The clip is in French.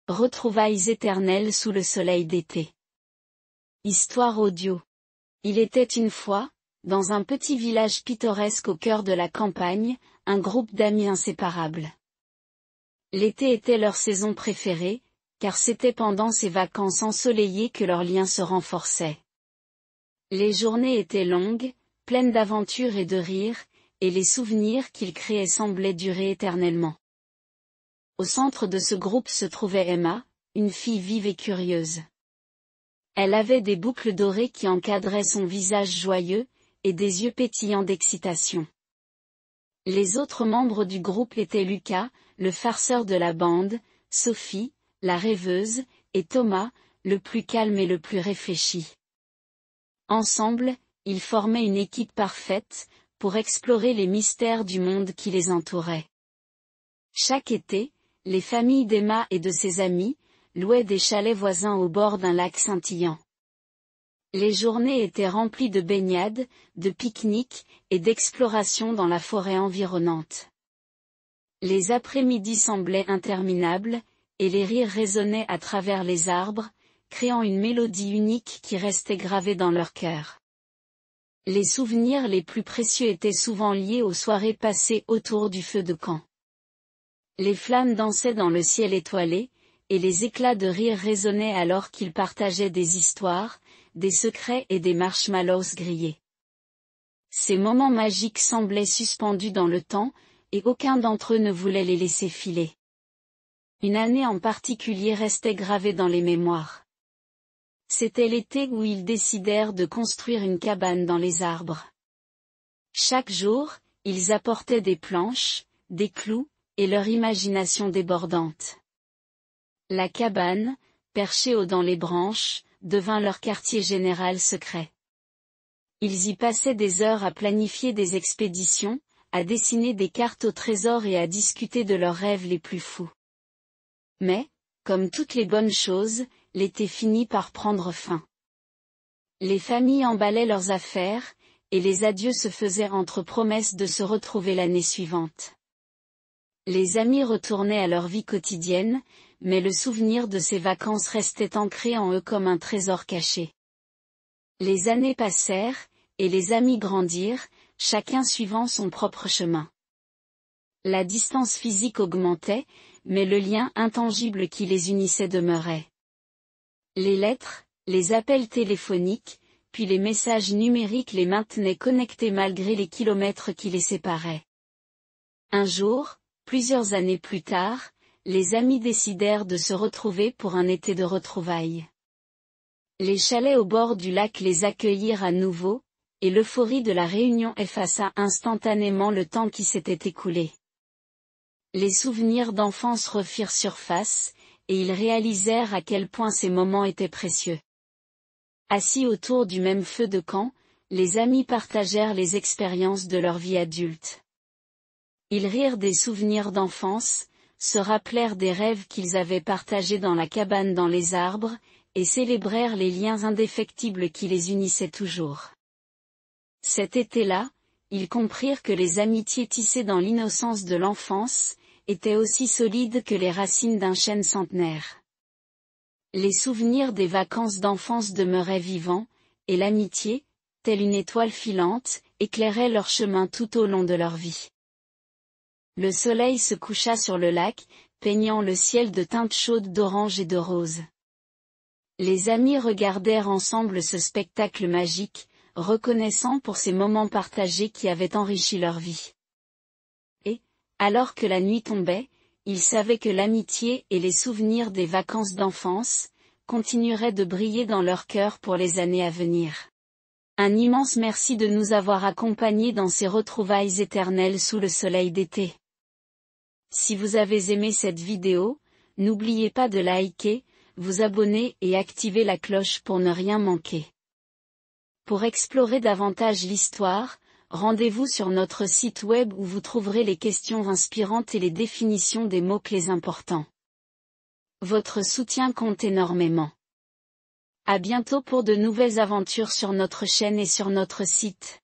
Retrouvailles éternelles sous le soleil d'été. Histoire audio. Il était une fois, dans un petit village pittoresque au cœur de la campagne, un groupe d'amis inséparables. L'été était leur saison préférée, car c'était pendant ces vacances ensoleillées que leurs liens se renforçaient. Les journées étaient longues, pleines d'aventures et de rires, et les souvenirs qu'ils créaient semblaient durer éternellement. Au centre de ce groupe se trouvait Emma, une fille vive et curieuse. Elle avait des boucles dorées qui encadraient son visage joyeux, et des yeux pétillants d'excitation. Les autres membres du groupe étaient Lucas, le farceur de la bande, Sophie, la rêveuse, et Thomas, le plus calme et le plus réfléchi. Ensemble, ils formaient une équipe parfaite, pour explorer les mystères du monde qui les entourait. Chaque été, les familles d'Emma et de ses amis louaient des chalets voisins au bord d'un lac scintillant. Les journées étaient remplies de baignades, de pique-niques et d'explorations dans la forêt environnante. Les après-midi semblaient interminables, et les rires résonnaient à travers les arbres, créant une mélodie unique qui restait gravée dans leur cœur. Les souvenirs les plus précieux étaient souvent liés aux soirées passées autour du feu de camp. Les flammes dansaient dans le ciel étoilé, et les éclats de rire résonnaient alors qu'ils partageaient des histoires, des secrets et des marshmallows grillés. Ces moments magiques semblaient suspendus dans le temps, et aucun d'entre eux ne voulait les laisser filer. Une année en particulier restait gravée dans les mémoires. C'était l'été où ils décidèrent de construire une cabane dans les arbres. Chaque jour, ils apportaient des planches, des clous, et leur imagination débordante. La cabane, perchée haut dans les branches, devint leur quartier général secret. Ils y passaient des heures à planifier des expéditions, à dessiner des cartes au trésor et à discuter de leurs rêves les plus fous. Mais, comme toutes les bonnes choses, l'été finit par prendre fin. Les familles emballaient leurs affaires, et les adieux se faisaient entre promesses de se retrouver l'année suivante. Les amis retournaient à leur vie quotidienne, mais le souvenir de ces vacances restait ancré en eux comme un trésor caché. Les années passèrent, et les amis grandirent, chacun suivant son propre chemin. La distance physique augmentait, mais le lien intangible qui les unissait demeurait. Les lettres, les appels téléphoniques, puis les messages numériques les maintenaient connectés malgré les kilomètres qui les séparaient. Un jour, plusieurs années plus tard, les amis décidèrent de se retrouver pour un été de retrouvailles. Les chalets au bord du lac les accueillirent à nouveau, et l'euphorie de la réunion effaça instantanément le temps qui s'était écoulé. Les souvenirs d'enfance refirent surface, et ils réalisèrent à quel point ces moments étaient précieux. Assis autour du même feu de camp, les amis partagèrent les expériences de leur vie adulte. Ils rirent des souvenirs d'enfance, se rappelèrent des rêves qu'ils avaient partagés dans la cabane dans les arbres, et célébrèrent les liens indéfectibles qui les unissaient toujours. Cet été-là, ils comprirent que les amitiés tissées dans l'innocence de l'enfance étaient aussi solides que les racines d'un chêne centenaire. Les souvenirs des vacances d'enfance demeuraient vivants, et l'amitié, telle une étoile filante, éclairait leur chemin tout au long de leur vie. Le soleil se coucha sur le lac, peignant le ciel de teintes chaudes d'orange et de rose. Les amis regardèrent ensemble ce spectacle magique, reconnaissants pour ces moments partagés qui avaient enrichi leur vie. Et, alors que la nuit tombait, ils savaient que l'amitié et les souvenirs des vacances d'enfance continueraient de briller dans leur cœur pour les années à venir. Un immense merci de nous avoir accompagnés dans ces retrouvailles éternelles sous le soleil d'été. Si vous avez aimé cette vidéo, n'oubliez pas de liker, vous abonner et activer la cloche pour ne rien manquer. Pour explorer davantage l'histoire, rendez-vous sur notre site web où vous trouverez les questions inspirantes et les définitions des mots-clés importants. Votre soutien compte énormément. À bientôt pour de nouvelles aventures sur notre chaîne et sur notre site.